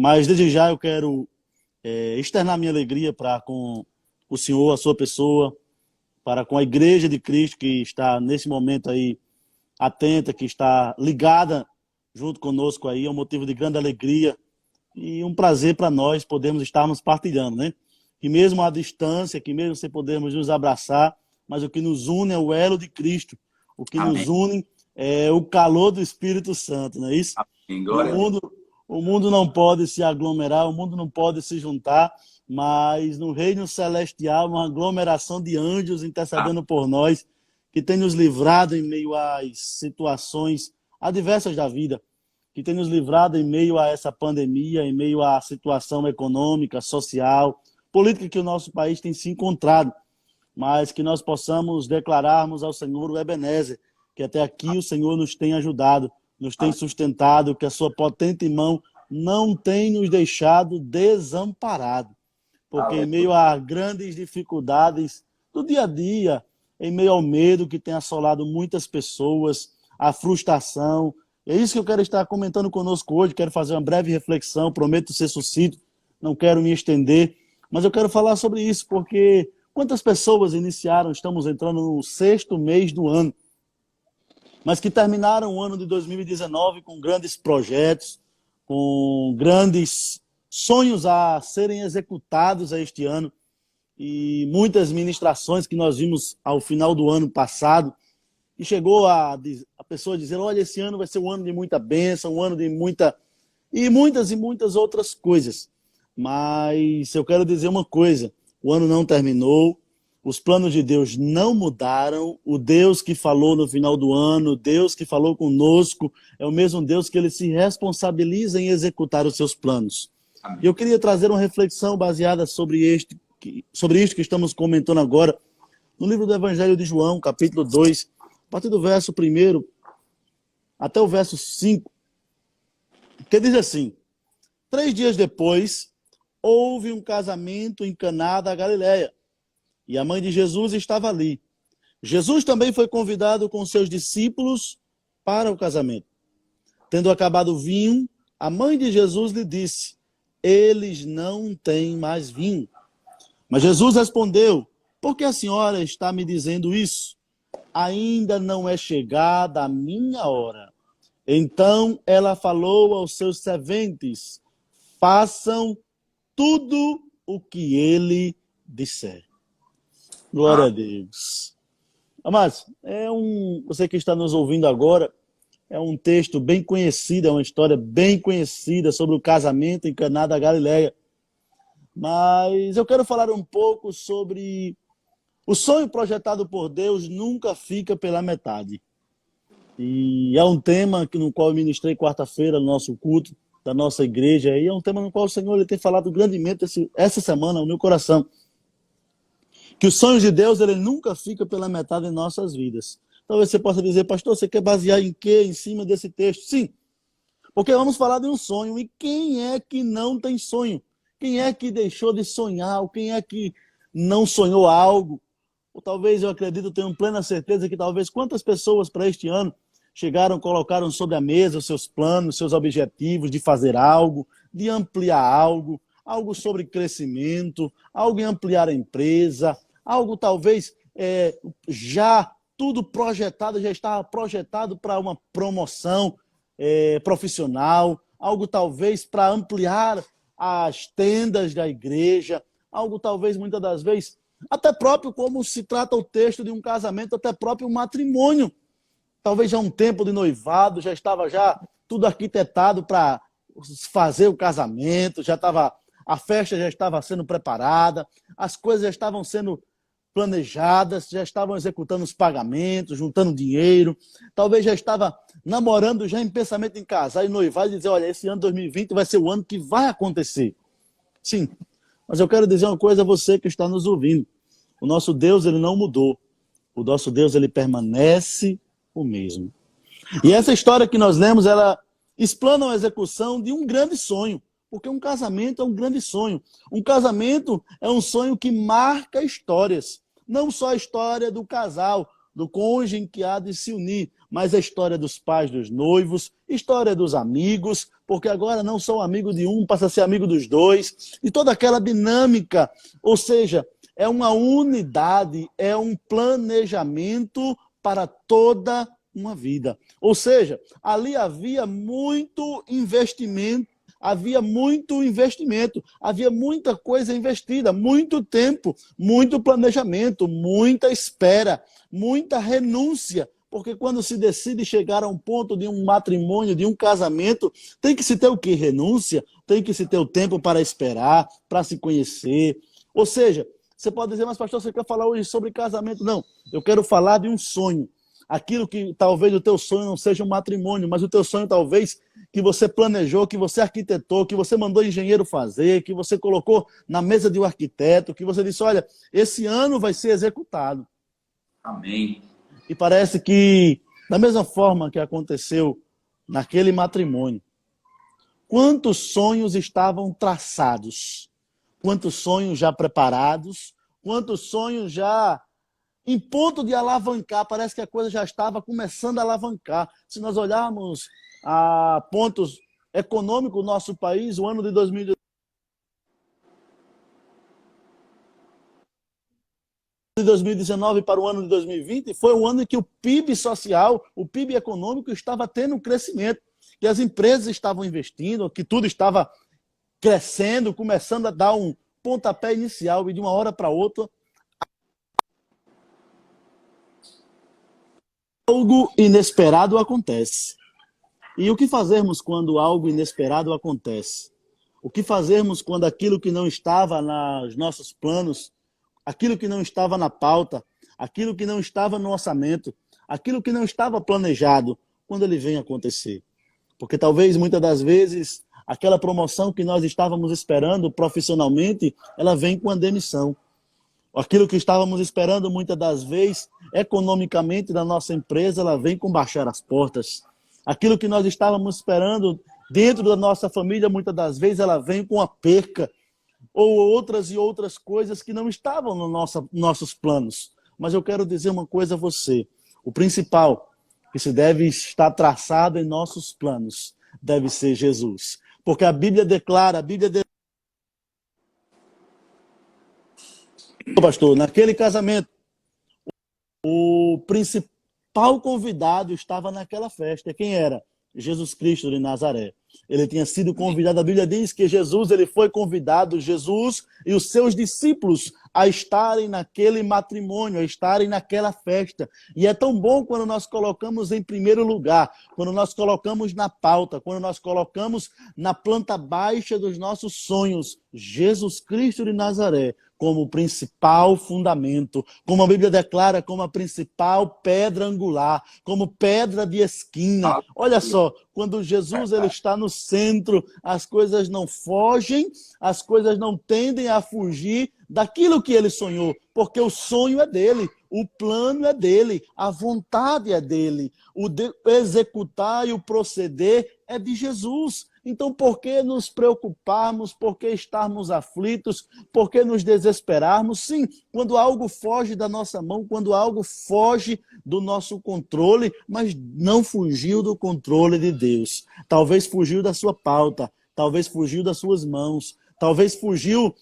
Mas desde já eu quero externar minha alegria para com o senhor, a sua pessoa, para com a Igreja de Cristo que está nesse momento aí atenta, que está ligada junto conosco aí. É um motivo de grande alegria e um prazer para nós podermos estarmos partilhando, né? Que mesmo à distância, que mesmo sem podermos nos abraçar, mas o que nos une é o elo de Cristo. O que Amém. nos une é o calor do Espírito Santo, não é isso? Amém. E Glória a Deus. o mundo não pode se aglomerar, o mundo não pode se juntar, mas no reino celestial, uma aglomeração de anjos intercedendo por nós, que tem nos livrado em meio às situações adversas da vida, que tem nos livrado em meio a essa pandemia, em meio à situação econômica, social, política que o nosso país tem se encontrado, mas que nós possamos declararmos ao Senhor o Ebenezer, que até aqui o Senhor nos tem ajudado, nos tem sustentado, que a sua potente mão não tem nos deixado desamparados. Porque em meio a grandes dificuldades do dia a dia, em meio ao medo que tem assolado muitas pessoas, a frustração, é isso que eu quero estar comentando conosco hoje. Quero fazer uma breve reflexão, prometo ser sucinto, não quero me estender, mas eu quero falar sobre isso, porque quantas pessoas iniciaram, estamos entrando no 6º mês do ano, mas que terminaram o ano de 2019 com grandes projetos, com grandes sonhos a serem executados este ano, e muitas ministrações que nós vimos ao final do ano passado, e chegou a pessoa dizer, olha, esse ano vai ser um ano de muita bênção, um ano de muitas e muitas outras coisas. Mas eu quero dizer uma coisa, o ano não terminou, os planos de Deus não mudaram, o Deus que falou no final do ano, o Deus que falou conosco, é o mesmo Deus que ele se responsabiliza em executar os seus planos. E eu queria trazer uma reflexão baseada sobre isto que estamos comentando agora, no livro do Evangelho de João, capítulo 2, a partir do verso 1 até o verso 5, que diz assim, 3 dias depois, houve um casamento em Caná da Galileia, e a mãe de Jesus estava ali. Jesus também foi convidado com seus discípulos para o casamento. Tendo acabado o vinho, a mãe de Jesus lhe disse, eles não têm mais vinho. Mas Jesus respondeu, por que a senhora está me dizendo isso? Ainda não é chegada a minha hora. Então ela falou aos seus serventes, façam tudo o que ele disser. Glória a Deus. Amados, você que está nos ouvindo agora, é um texto bem conhecido, é uma história bem conhecida sobre o casamento em Caná da Galileia. Mas eu quero falar um pouco sobre o sonho projetado por Deus nunca fica pela metade. E é um tema no qual eu ministrei quarta-feira no nosso culto da nossa igreja, e é um tema no qual o Senhor ele tem falado grandemente essa semana no meu coração. Que os sonhos de Deus ele nunca fica pela metade em nossas vidas. Talvez você possa dizer, pastor, você quer basear em quê em cima desse texto? Sim, porque vamos falar de um sonho. E quem é que não tem sonho? Quem é que deixou de sonhar? Ou quem é que não sonhou algo? Ou talvez, eu acredito, tenho plena certeza que talvez quantas pessoas para este ano chegaram, colocaram sobre a mesa os seus planos, seus objetivos de fazer algo, de ampliar algo, algo sobre crescimento, algo em ampliar a empresa, algo talvez já tudo projetado, já estava projetado para uma promoção profissional, algo talvez para ampliar as tendas da igreja, algo talvez muitas das vezes, até próprio como se trata o texto de um casamento, até próprio um matrimônio. Talvez já um tempo de noivado, já estava já tudo arquitetado para fazer o casamento, a festa já estava sendo preparada, as coisas já estavam sendo planejadas, já estavam executando os pagamentos, juntando dinheiro, talvez já estava namorando já em pensamento em casar e noivar e dizer, olha, esse ano 2020 vai ser o ano que vai acontecer. Sim, mas eu quero dizer uma coisa a você que está nos ouvindo. O nosso Deus, ele não mudou. O nosso Deus, ele permanece o mesmo. E essa história que nós lemos, ela explana a execução de um grande sonho, porque um casamento é um grande sonho. Um casamento é um sonho que marca histórias. Não só a história do casal, do cônjuge que há de se unir, mas a história dos pais dos noivos, história dos amigos, porque agora não sou amigo de um, passa a ser amigo dos dois, e toda aquela dinâmica, ou seja, é uma unidade, é um planejamento para toda uma vida. Ou seja, ali havia muito investimento, havia muita coisa investida, muito tempo, muito planejamento, muita espera, muita renúncia, porque quando se decide chegar a um ponto de um matrimônio, de um casamento, tem que se ter o quê? Renúncia, tem que se ter o tempo para esperar, para se conhecer. Ou seja, você pode dizer, mas pastor, você quer falar hoje sobre casamento? Não, eu quero falar de um sonho. Aquilo que talvez o teu sonho não seja um matrimônio, mas o teu sonho talvez que você planejou, que você arquitetou, que você mandou engenheiro fazer, que você colocou na mesa de um arquiteto, que você disse, olha, esse ano vai ser executado. Amém. E parece que, da mesma forma que aconteceu naquele matrimônio, quantos sonhos estavam traçados, quantos sonhos já preparados, quantos sonhos já em ponto de alavancar, parece que a coisa já estava começando a alavancar. Se nós olharmos a pontos econômicos do nosso país, o ano de 2019 para o ano de 2020 foi um ano em que o PIB social, o PIB econômico estava tendo um crescimento, que as empresas estavam investindo, que tudo estava crescendo, começando a dar um pontapé inicial e de uma hora para outra algo inesperado acontece. E o que fazermos quando algo inesperado acontece? O que fazermos quando aquilo que não estava nos nossos planos, aquilo que não estava na pauta, aquilo que não estava no orçamento, aquilo que não estava planejado, quando ele vem acontecer? Porque talvez, muitas das vezes, aquela promoção que nós estávamos esperando profissionalmente, ela vem com a demissão. Aquilo que estávamos esperando, muitas das vezes, economicamente, da nossa empresa, ela vem com baixar as portas. Aquilo que nós estávamos esperando dentro da nossa família, muitas das vezes, ela vem com a perca. Ou outras e outras coisas que não estavam nos nossos planos. Mas eu quero dizer uma coisa a você. O principal que se deve estar traçado em nossos planos deve ser Jesus. Porque a Bíblia declara, pastor, naquele casamento, o principal convidado estava naquela festa. Quem era? Jesus Cristo de Nazaré. Ele tinha sido convidado, a Bíblia diz que Jesus ele foi convidado, Jesus e os seus discípulos, a estarem naquele matrimônio, a estarem naquela festa. E é tão bom quando nós colocamos em primeiro lugar, quando nós colocamos na pauta, quando nós colocamos na planta baixa dos nossos sonhos, Jesus Cristo de Nazaré, como o principal fundamento, como a Bíblia declara, como a principal pedra angular, como pedra de esquina. Olha só, quando Jesus ele está no centro, as coisas não fogem, as coisas não tendem a fugir daquilo que ele sonhou, porque o sonho é dele, o plano é dele, a vontade é dele, executar e o proceder é de Jesus. Então, por que nos preocuparmos? Por que estarmos aflitos? Por que nos desesperarmos? Sim, quando algo foge da nossa mão, quando algo foge do nosso controle, mas não fugiu do controle de Deus. Talvez fugiu da sua pauta, talvez fugiu das suas mãos, talvez fugiu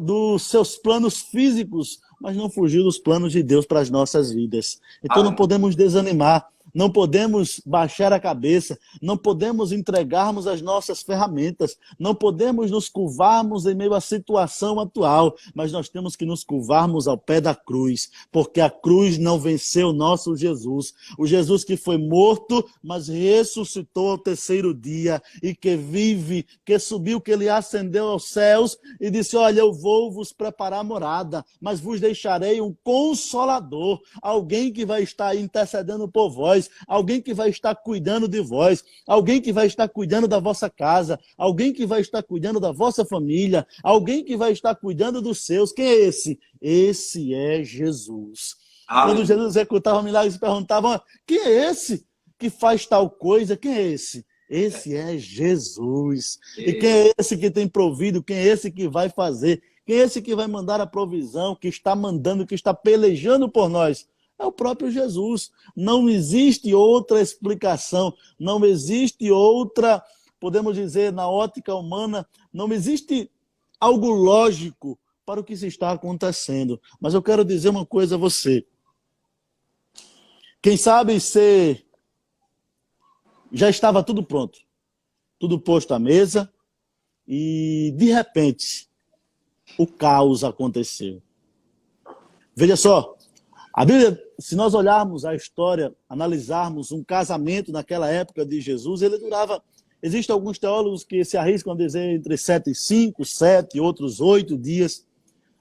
dos seus planos físicos, mas não fugiu dos planos de Deus para as nossas vidas. Então não podemos desanimar. Não podemos baixar a cabeça, não podemos entregarmos as nossas ferramentas, não podemos nos curvarmos em meio à situação atual, mas nós temos que nos curvarmos ao pé da cruz, porque a cruz não venceu o nosso Jesus. O Jesus que foi morto, mas ressuscitou ao terceiro dia e que vive, que subiu, que ele ascendeu aos céus e disse, olha, eu vou vos preparar morada, mas vos deixarei um consolador, alguém que vai estar intercedendo por vós, alguém que vai estar cuidando de vós, alguém que vai estar cuidando da vossa casa, alguém que vai estar cuidando da vossa família, alguém que vai estar cuidando dos seus. Quem é esse? Esse é Jesus. Quando Jesus executava milagres, perguntavam, quem é esse que faz tal coisa? Quem é esse? Esse é Jesus. E quem é esse que tem provido? Quem é esse que vai fazer? Quem é esse que vai mandar a provisão, que está mandando, que está pelejando por nós? É o próprio Jesus. Não existe outra explicação, não existe outra, podemos dizer, na ótica humana, não existe algo lógico para o que se está acontecendo. Mas eu quero dizer uma coisa a você. Quem sabe se já estava tudo pronto, tudo posto à mesa, e de repente o caos aconteceu. Veja só, a Bíblia, se nós olharmos a história, analisarmos um casamento naquela época de Jesus, ele durava. Existem alguns teólogos que se arriscam a dizer entre 7 e 5, 7, outros 8 dias.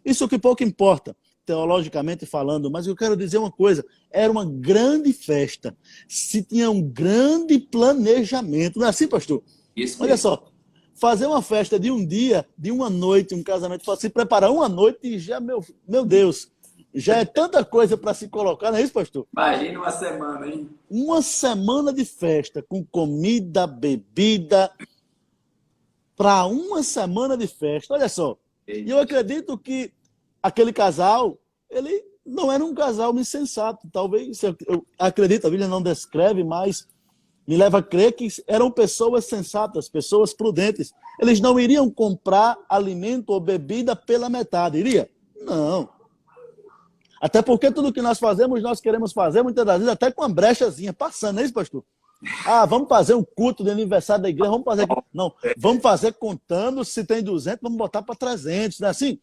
Isso que pouco importa, teologicamente falando, mas eu quero dizer uma coisa, era uma grande festa, se tinha um grande planejamento, não é assim, pastor? Isso Olha mesmo. só, fazer uma festa de um dia, de uma noite, um casamento, se preparar uma noite, já, meu Deus, já é tanta coisa para se colocar, não é isso, pastor? Imagina uma semana, hein? Uma semana de festa, com comida, bebida, para uma semana de festa, olha só. E eu acredito que aquele casal, ele não era um casal insensato. Talvez, eu acredito, a Bíblia não descreve, mas me leva a crer que eram pessoas sensatas, pessoas prudentes. Eles não iriam comprar alimento ou bebida pela metade, iria? Não. Até porque tudo que nós fazemos, nós queremos fazer, muitas das vezes, até com uma brechazinha, passando, não é isso, pastor? Ah, vamos fazer um culto de aniversário da igreja, vamos fazer... Não, vamos fazer contando, se tem 200, vamos botar para 300, não é assim?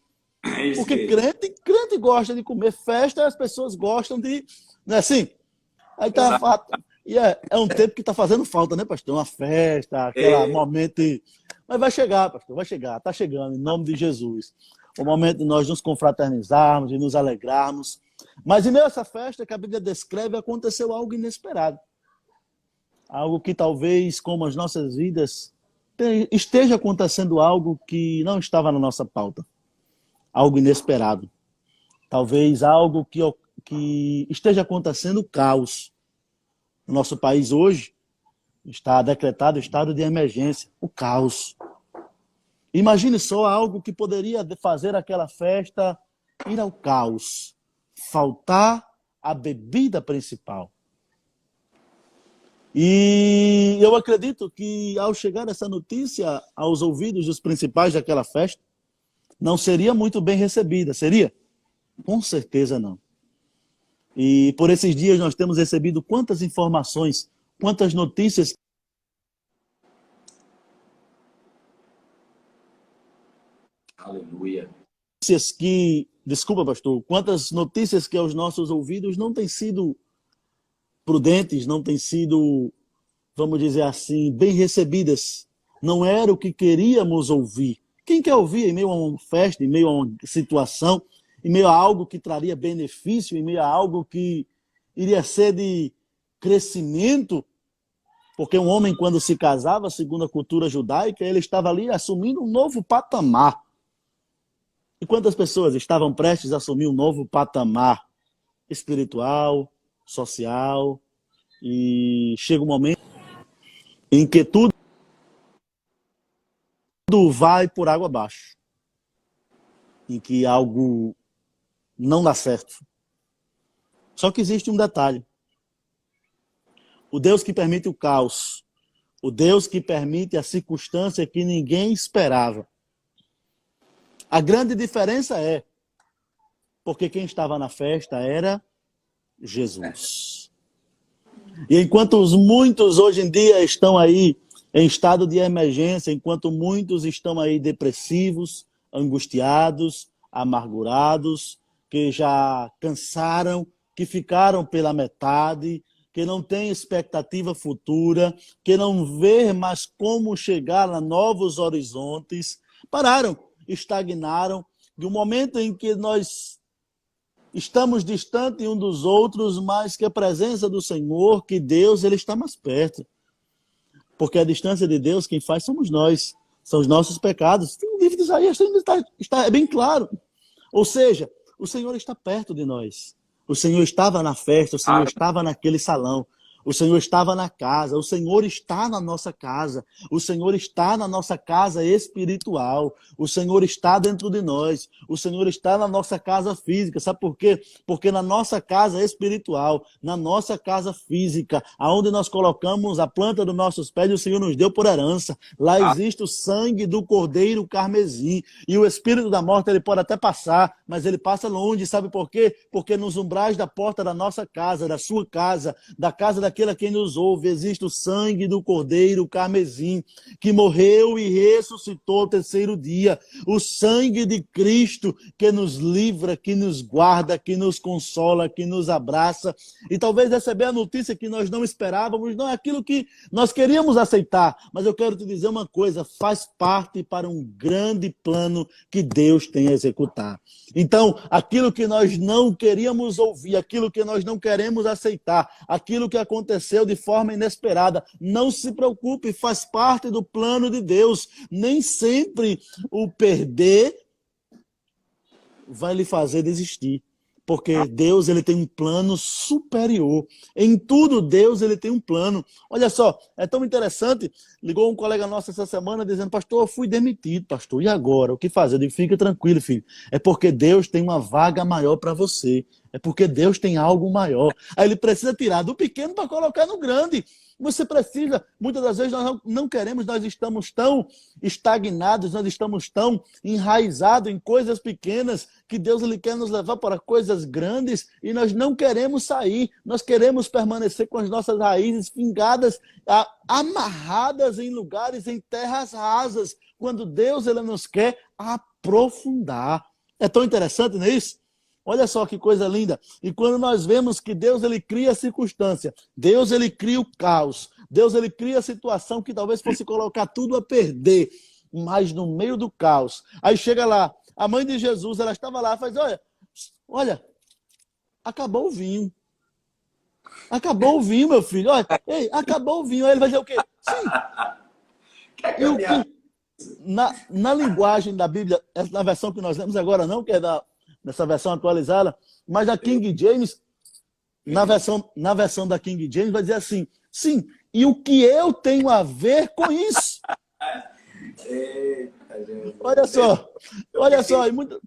Porque crente gosta de comer festa, as pessoas gostam de... Não é assim? Aí tá... E é um tempo que está fazendo falta, né, pastor? Uma festa, aquele momento... Mas vai chegar, pastor, vai chegar, está chegando, em nome de Jesus. O momento de nós nos confraternizarmos, de nos alegrarmos. Mas em meio a essa festa que a Bíblia descreve, aconteceu algo inesperado. Algo que talvez, como as nossas vidas, esteja acontecendo algo que não estava na nossa pauta. Algo inesperado. Talvez algo que esteja acontecendo caos. No nosso país hoje está decretado estado de emergência. O caos. Imagine só algo que poderia fazer aquela festa ir ao caos. Faltar a bebida principal. E eu acredito que ao chegar essa notícia aos ouvidos dos principais daquela festa, não seria muito bem recebida, seria? Com certeza não. E por esses dias nós temos recebido quantas informações, quantas notícias Aleluia. Desculpa, pastor, quantas notícias que aos nossos ouvidos não têm sido prudentes, não têm sido, vamos dizer assim, bem recebidas. Não era o que queríamos ouvir. Quem quer ouvir em meio a uma festa, em meio a uma situação, em meio a algo que traria benefício, em meio a algo que iria ser de crescimento? Porque um homem, quando se casava, segundo a cultura judaica, ele estava ali assumindo um novo patamar. E quantas pessoas estavam prestes a assumir um novo patamar espiritual, social, e chega um momento em que tudo vai por água abaixo, em que algo não dá certo. Só que existe um detalhe. O Deus que permite o caos, o Deus que permite a circunstância que ninguém esperava. A grande diferença é porque quem estava na festa era Jesus. E enquanto muitos hoje em dia estão aí em estado de emergência, enquanto muitos estão aí depressivos, angustiados, amargurados, que já cansaram, que ficaram pela metade, que não têm expectativa futura, que não vê mais como chegar a novos horizontes, pararam, estagnaram, de um momento em que nós estamos distantes um dos outros, mas que a presença do Senhor, que Deus, Ele está mais perto. Porque a distância de Deus, quem faz somos nós, são os nossos pecados. O livro de Isaías está bem claro. Ou seja, o Senhor está perto de nós. O Senhor estava na festa, o Senhor estava naquele salão. O Senhor estava na casa, o Senhor está na nossa casa, o Senhor está na nossa casa espiritual, o Senhor está dentro de nós, o Senhor está na nossa casa física. Sabe por quê? Porque na nossa casa espiritual, na nossa casa física, aonde nós colocamos a planta dos nossos pés, o Senhor nos deu por herança. Lá existe o sangue do Cordeiro carmesim, e o espírito da morte ele pode até passar, mas ele passa longe. Sabe por quê? Porque nos umbrais da porta da nossa casa, da sua casa, da casa daquele a quem nos ouve, existe o sangue do Cordeiro carmesim, que morreu e ressuscitou ao terceiro dia. O sangue de Cristo que nos livra, que nos guarda, que nos consola, que nos abraça. E talvez receber a notícia que nós não esperávamos, não é aquilo que nós queríamos aceitar, mas eu quero te dizer uma coisa, faz parte para um grande plano que Deus tem a executar. Então, aquilo que nós não queríamos ouvir, aquilo que nós não queremos aceitar, aquilo que aconteceu de forma inesperada, não se preocupe, faz parte do plano de Deus. Nem sempre o perder vai lhe fazer desistir, porque Deus ele tem um plano superior. Em tudo Deus ele tem um plano. Olha só, é tão interessante, ligou um colega nosso essa semana dizendo: pastor, eu fui demitido, pastor, e agora? O que fazer? Eu digo: fica tranquilo, filho, é porque Deus tem uma vaga maior para você, é porque Deus tem algo maior. Aí ele precisa tirar do pequeno para colocar no grande. Você precisa, muitas das vezes nós não queremos, nós estamos tão estagnados, nós estamos tão enraizados em coisas pequenas, que Deus ele quer nos levar para coisas grandes e nós não queremos sair, nós queremos permanecer com as nossas raízes fingadas, amarradas em lugares, em terras rasas, quando Deus ele nos quer aprofundar. É tão interessante, não é isso? Olha só que coisa linda. E quando nós vemos que Deus ele cria a circunstância, Deus ele cria o caos, Deus ele cria a situação que talvez fosse colocar tudo a perder, mas no meio do caos. Aí chega lá, a mãe de Jesus, ela estava lá e faz: olha, acabou o vinho. Acabou o vinho, meu filho. Olha, ei, acabou o vinho. Aí ele vai dizer o quê? Sim. E o que? Na linguagem da Bíblia, na versão que nós lemos agora não, que é nessa versão atualizada, mas a King James, na versão da King James, vai dizer assim: sim, e o que eu tenho a ver com isso? Olha só, e muito...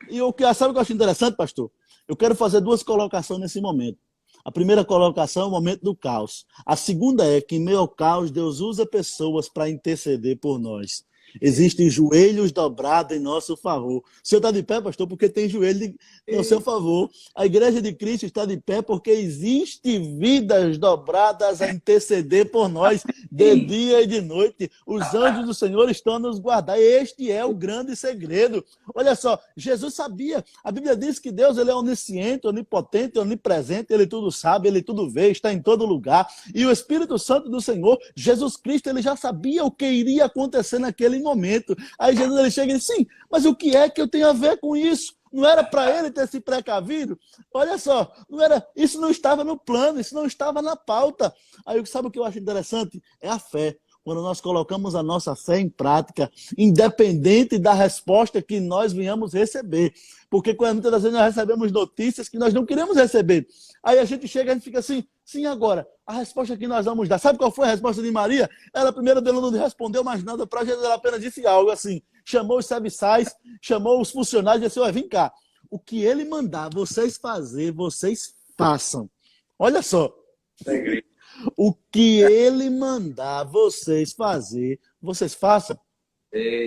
E sabe o que eu acho interessante, pastor? Eu quero fazer duas colocações nesse momento. A primeira colocação é o momento do caos. A segunda é que, em meio ao caos, Deus usa pessoas para interceder por nós. Existem joelhos dobrados em nosso favor. O senhor está de pé, pastor, porque tem joelho no seu favor. A igreja de Cristo está de pé porque existem vidas dobradas a interceder por nós de dia e de noite. Os anjos do Senhor estão a nos guardar. Este é o grande segredo. Olha só, Jesus sabia. A Bíblia diz que Deus ele é onisciente, onipotente, onipresente. Ele tudo sabe, ele tudo vê, está em todo lugar. E o Espírito Santo do Senhor, Jesus Cristo, ele já sabia o que iria acontecer naquele momento. Aí Jesus ele chega e diz: sim, mas o que é que eu tenho a ver com isso? Não era para ele ter se precavido? Olha só, isso não estava no plano, isso não estava na pauta. Aí sabe o que eu acho interessante? É a fé. Quando nós colocamos a nossa fé em prática, independente da resposta que nós venhamos receber. Porque muitas das vezes nós recebemos notícias que nós não queremos receber. Aí a gente chega e a gente fica assim: sim, agora, a resposta que nós vamos dar. Sabe qual foi a resposta de Maria? Ela primeiro não respondeu mais nada para Jesus, ela apenas disse algo assim. Chamou os serviçais, chamou os funcionários e disse: olha, vem cá. O que ele mandar vocês fazer, vocês façam. Olha só. O que ele mandar vocês fazer, vocês façam.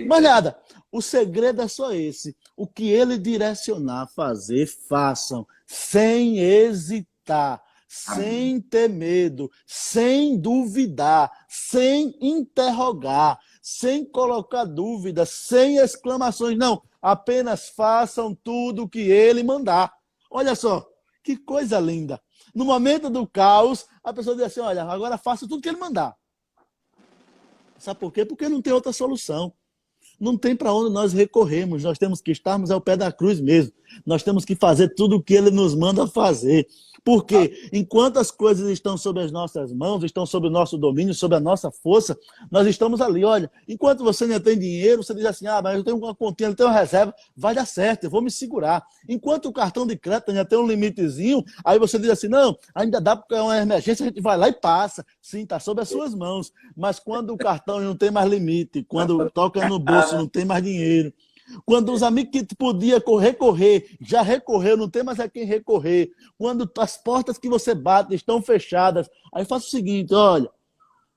Mas nada, o segredo é só esse. O que ele direcionar fazer, façam. Sem hesitar, sem ter medo, sem duvidar, sem interrogar, sem colocar dúvidas, sem exclamações. Não, apenas façam tudo o que ele mandar. Olha só, que coisa linda. No momento do caos, a pessoa diz assim: olha, agora faça tudo que ele mandar. Sabe por quê? Porque não tem outra solução. Não tem para onde nós recorremos. Nós temos que estarmos ao pé da cruz mesmo. Nós temos que fazer tudo o que Ele nos manda fazer. Porque enquanto as coisas estão sob as nossas mãos, estão sob o nosso domínio, sob a nossa força, nós estamos ali. Olha, enquanto você ainda tem dinheiro, você diz assim, mas eu tenho uma continha, eu tenho uma reserva, vai dar certo, eu vou me segurar. Enquanto o cartão de crédito ainda tem um limitezinho, aí você diz assim, não, ainda dá porque é uma emergência, a gente vai lá e passa. Sim, está sob as suas mãos. Mas quando o cartão não tem mais limite, quando toca no bolso, não tem mais dinheiro, quando os amigos que podia recorrer, já recorreu, não tem mais a quem recorrer. Quando as portas que você bate estão fechadas, aí faça o seguinte, olha,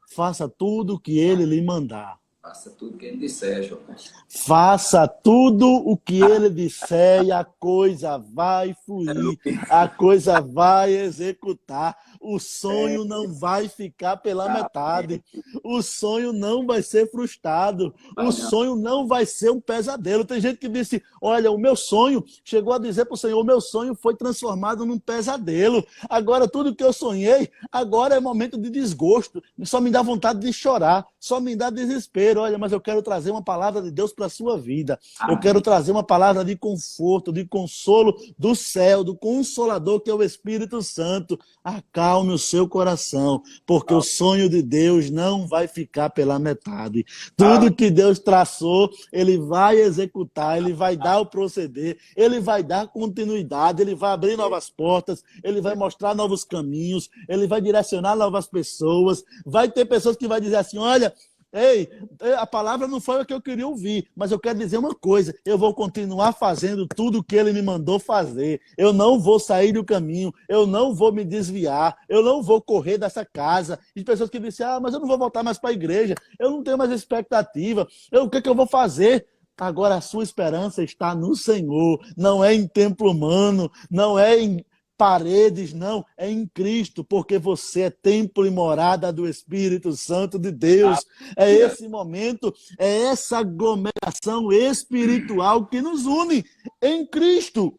faça tudo o que ele lhe mandar. Faça tudo o que ele disser, João. Faça tudo o que ele disser e a coisa vai fluir, a coisa vai executar. O sonho não vai ficar pela metade. O sonho não vai ser frustrado. O sonho não vai ser um pesadelo. Tem gente que disse, olha, o meu sonho, chegou a dizer para o Senhor, o meu sonho foi transformado num pesadelo. Agora tudo que eu sonhei, agora é momento de desgosto. Só me dá vontade de chorar, só me dá desespero. Olha, mas eu quero trazer uma palavra de Deus para a sua vida. Eu quero trazer uma palavra de conforto, de consolo do céu, do Consolador, que é o Espírito Santo. Acalme o seu coração, porque o sonho de Deus não vai ficar pela metade. Tudo que Deus traçou, Ele vai executar, Ele vai dar o proceder, Ele vai dar continuidade, Ele vai abrir novas portas, Ele vai mostrar novos caminhos, Ele vai direcionar novas pessoas. Vai ter pessoas que vão dizer assim, olha, ei, a palavra não foi o que eu queria ouvir, mas eu quero dizer uma coisa, eu vou continuar fazendo tudo o que ele me mandou fazer, eu não vou sair do caminho, eu não vou me desviar, eu não vou correr dessa casa. E pessoas que dizem, mas eu não vou voltar mais para a igreja, eu não tenho mais expectativa, o que eu vou fazer? Agora a sua esperança está no Senhor, não é em templo humano, não é em paredes, não, é em Cristo, porque você é templo e morada do Espírito Santo de Deus. É esse momento, é essa aglomeração espiritual que nos une em Cristo.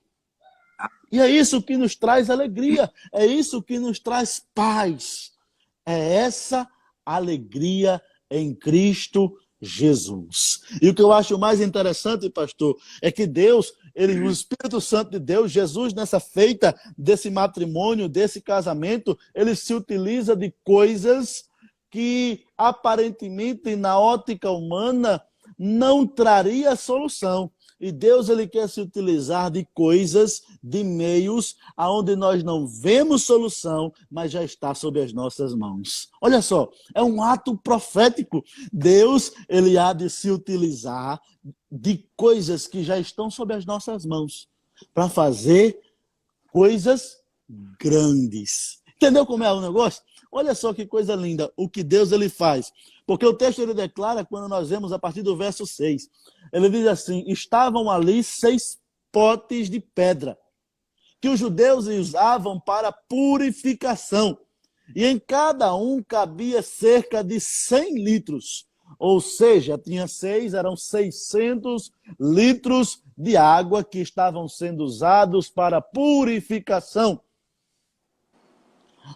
E é isso que nos traz alegria, é isso que nos traz paz. É essa alegria em Cristo Jesus. E o que eu acho mais interessante, pastor, é que Deus, o Espírito Santo de Deus, Jesus, nessa feita desse matrimônio, desse casamento, ele se utiliza de coisas que aparentemente na ótica humana não traria solução. E Deus, ele quer se utilizar de coisas, de meios, aonde nós não vemos solução, mas já está sob as nossas mãos. Olha só, é um ato profético. Deus, ele há de se utilizar de coisas que já estão sob as nossas mãos, para fazer coisas grandes. Entendeu como é o negócio? Olha só que coisa linda, o que Deus ele faz. Porque o texto ele declara, quando nós vemos a partir do verso 6, ele diz assim, estavam ali 6 potes de pedra, que os judeus usavam para purificação. E em cada um cabia cerca de 100 litros. Ou seja, tinha 6, eram 600 litros de água que estavam sendo usados para purificação.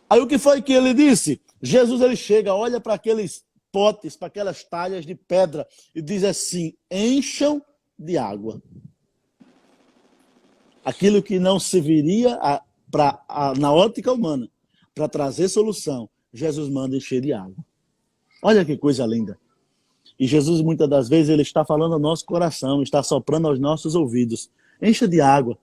Aí o que foi que ele disse? Jesus ele chega, olha para aqueles potes, para aquelas talhas de pedra e diz assim, encham de água. Aquilo que não serviria na ótica humana, para trazer solução, Jesus manda encher de água. Olha que coisa linda. E Jesus muitas das vezes ele está falando ao nosso coração, está soprando aos nossos ouvidos. Encha de água.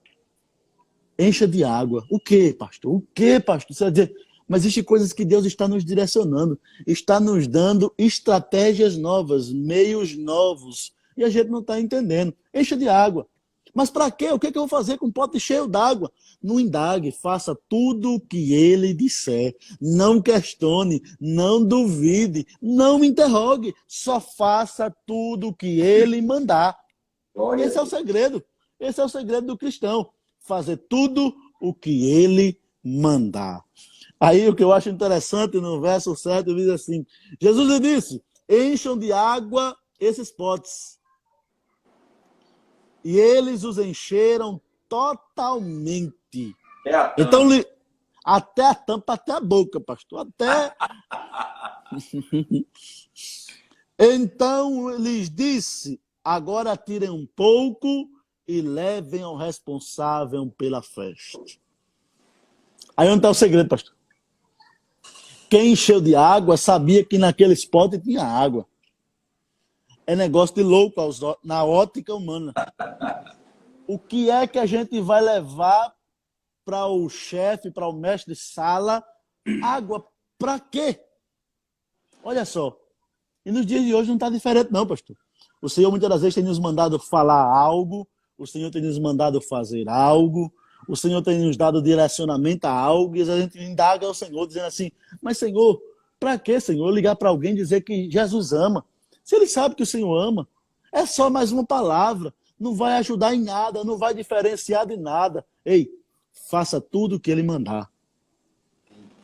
Encha de água. O quê, pastor? O quê, pastor? Você vai dizer, mas existem coisas que Deus está nos direcionando, está nos dando estratégias novas, meios novos, e a gente não está entendendo. Encha de água. Mas para quê? O que eu vou fazer com um pote cheio d'água? Não indague, faça tudo o que ele disser. Não questione, não duvide, não interrogue. Só faça tudo o que ele mandar. Esse é o segredo. Esse é o segredo do cristão. Fazer tudo o que ele mandar. Aí o que eu acho interessante no verso 7 diz assim, Jesus lhe disse, encham de água esses potes. E eles os encheram totalmente. Então, até a tampa, até a boca, pastor. Até... Então lhes disse, agora tirem um pouco e levem ao responsável pela festa. Aí onde está o segredo, pastor? Quem encheu de água sabia que naquele spot tinha água. É negócio de louco na ótica humana. O que é que a gente vai levar para o chefe, para o mestre de sala? Água para quê? Olha só. E nos dias de hoje não está diferente não, pastor. O Senhor muitas das vezes tem nos mandado falar algo, o Senhor tem nos mandado fazer algo, o Senhor tem nos dado direcionamento a algo, e a gente indaga ao Senhor, dizendo assim, mas Senhor, para que, Senhor, ligar para alguém e dizer que Jesus ama? Se ele sabe que o Senhor ama, é só mais uma palavra, não vai ajudar em nada, não vai diferenciar de nada. Ei, faça tudo o que ele mandar.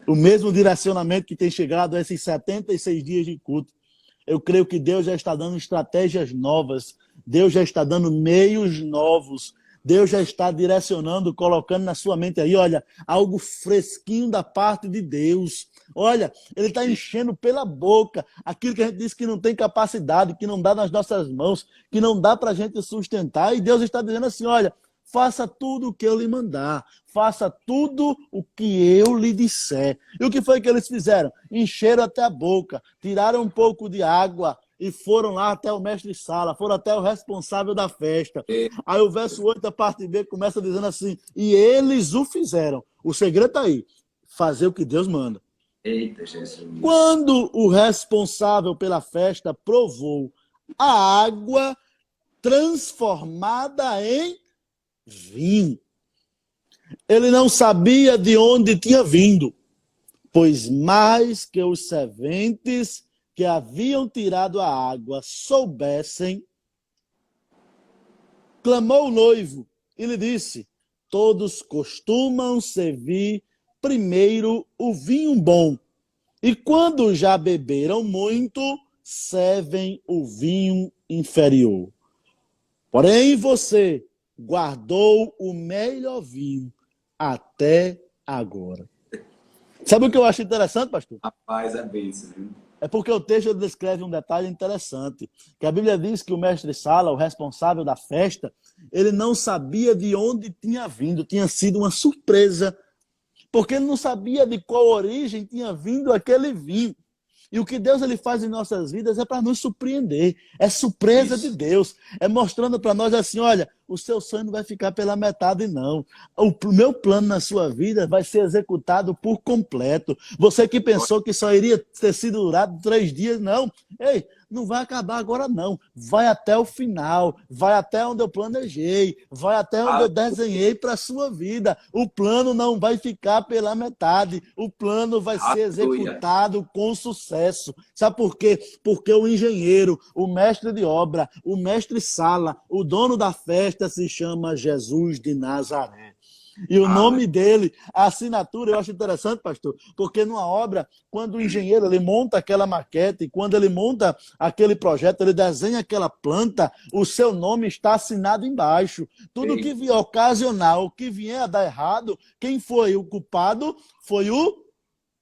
O mesmo direcionamento que tem chegado a esses 76 dias de culto. Eu creio que Deus já está dando estratégias novas, Deus já está dando meios novos, Deus já está direcionando, colocando na sua mente aí, olha, algo fresquinho da parte de Deus. Olha, ele está enchendo pela boca aquilo que a gente disse que não tem capacidade, que não dá nas nossas mãos, que não dá para a gente sustentar. E Deus está dizendo assim, olha, faça tudo o que eu lhe mandar, faça tudo o que eu lhe disser. E o que foi que eles fizeram? Encheram até a boca, tiraram um pouco de água e foram lá até o mestre de sala, foram até o responsável da festa. Aí o verso 8, a parte B, começa dizendo assim, e eles o fizeram. O segredo está aí, fazer o que Deus manda. Eita, Jesus. Quando o responsável pela festa provou a água transformada em vinho, ele não sabia de onde tinha vindo, pois mais que os serventes que haviam tirado a água soubessem, clamou o noivo e lhe disse, todos costumam servir primeiro o vinho bom, e quando já beberam muito, servem o vinho inferior. Porém, você guardou o melhor vinho até agora. Sabe o que eu acho interessante, pastor? Rapaz, é bênção, viu? É porque o texto descreve um detalhe interessante, que a Bíblia diz que o mestre de sala, o responsável da festa, ele não sabia de onde tinha vindo, tinha sido uma surpresa, porque ele não sabia de qual origem tinha vindo aquele vinho. E o que Deus ele faz em nossas vidas é para nos surpreender. É surpresa de Deus. É mostrando para nós assim, olha, o seu sonho não vai ficar pela metade, não. O meu plano na sua vida vai ser executado por completo. Você que pensou que só iria ter sido durado 3 dias, não. Ei, não vai acabar agora, não. Vai até o final. Vai até onde eu planejei. Vai até onde eu desenhei para a sua vida. O plano não vai ficar pela metade. O plano vai ser executado com sucesso. Sabe por quê? Porque o engenheiro, o mestre de obra, o mestre sala, o dono da festa se chama Jesus de Nazaré. E o nome dele, a assinatura, eu acho interessante, pastor, porque numa obra, quando o engenheiro ele monta aquela maquete, quando ele monta aquele projeto, ele desenha aquela planta, o seu nome está assinado embaixo. Tudo que vier ocasionar, o que vier a dar errado, quem foi o culpado foi o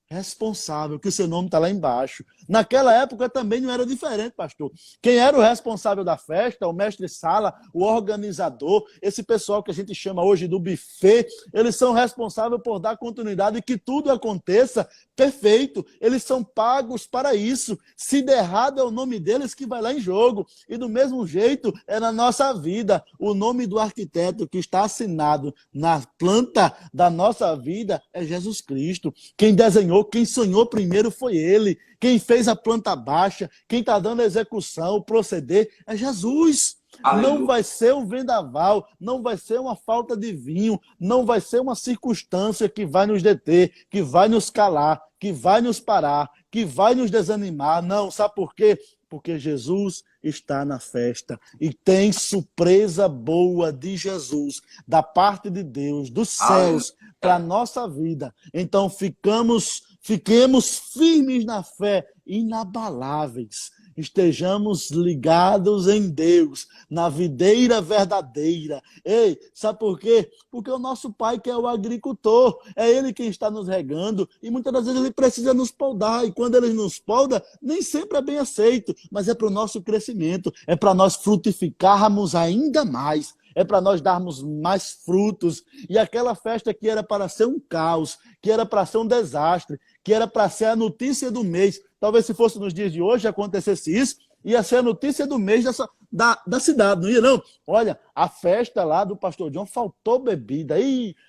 responsável, que o seu nome está lá embaixo. Naquela época também não era diferente, pastor. Quem era o responsável da festa, o mestre-sala, o organizador, esse pessoal que a gente chama hoje do buffet, eles são responsáveis por dar continuidade e que tudo aconteça perfeito. Eles são pagos para isso. Se der errado, é o nome deles que vai lá em jogo. E do mesmo jeito, é na nossa vida. O nome do arquiteto que está assinado na planta da nossa vida é Jesus Cristo. Quem desenhou, quem sonhou primeiro foi ele. Quem fez a planta baixa, quem está dando a execução, o proceder, é Jesus. Aleluia. Não vai ser um vendaval, não vai ser uma falta de vinho, não vai ser uma circunstância que vai nos deter, que vai nos calar, que vai nos parar, que vai nos desanimar. Não, sabe por quê? Porque Jesus está na festa e tem surpresa boa de Jesus, da parte de Deus, dos céus, para a nossa vida. Então fiquemos firmes na fé, inabaláveis. Estejamos ligados em Deus, na videira verdadeira. Ei, sabe por quê? Porque o nosso Pai que é o agricultor, é Ele quem está nos regando e muitas das vezes Ele precisa nos podar e quando Ele nos poda, nem sempre é bem aceito, mas é para o nosso crescimento, é para nós frutificarmos ainda mais. é para nós darmos mais frutos. E aquela festa que era para ser um caos, que era para ser um desastre, que era para ser a notícia do mês, talvez se fosse nos dias de hoje acontecesse isso, ia ser a notícia do mês da cidade, não ia não? Olha, a festa lá do pastor John, faltou bebida,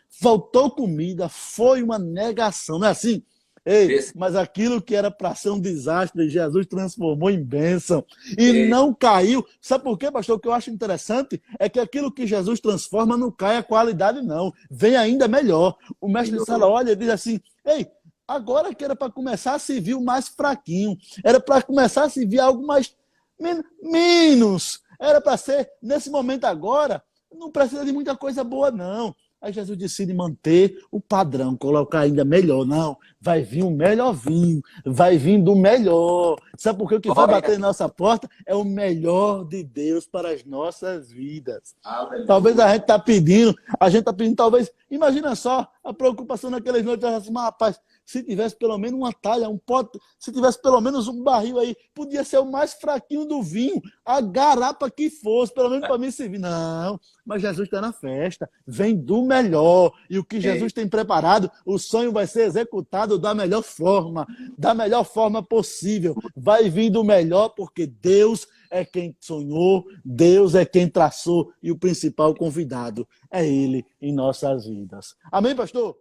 faltou comida, foi uma negação, não é assim? Ei, mas aquilo que era para ser um desastre, Jesus transformou em bênção e não caiu. Sabe por quê, pastor? O que eu acho interessante é que aquilo que Jesus transforma não cai a qualidade, não. Vem ainda melhor. O mestre de sala olha e diz assim, ei, agora que era para começar a servir o mais fraquinho, era para começar a servir algo mais menos, era para ser, nesse momento agora, não precisa de muita coisa boa, não. Aí Jesus decide manter o padrão, colocar ainda melhor. Não, vai vir o melhor vinho, vai vir do melhor. Sabe por quê? O que vai bater na nossa porta é o melhor de Deus para as nossas vidas. Talvez a gente está pedindo, talvez, imagina só a preocupação naquelas noites, assim, mas, rapaz, se tivesse pelo menos uma talha, um pote, se tivesse pelo menos um barril aí, podia ser o mais fraquinho do vinho, a garapa que fosse, pelo menos para mim servir. Não, mas Jesus está na festa, vem do melhor, e o que Jesus tem preparado, o sonho vai ser executado da melhor forma possível, vai vir do melhor, porque Deus é quem sonhou, Deus é quem traçou, e o principal convidado é Ele em nossas vidas. Amém, pastor?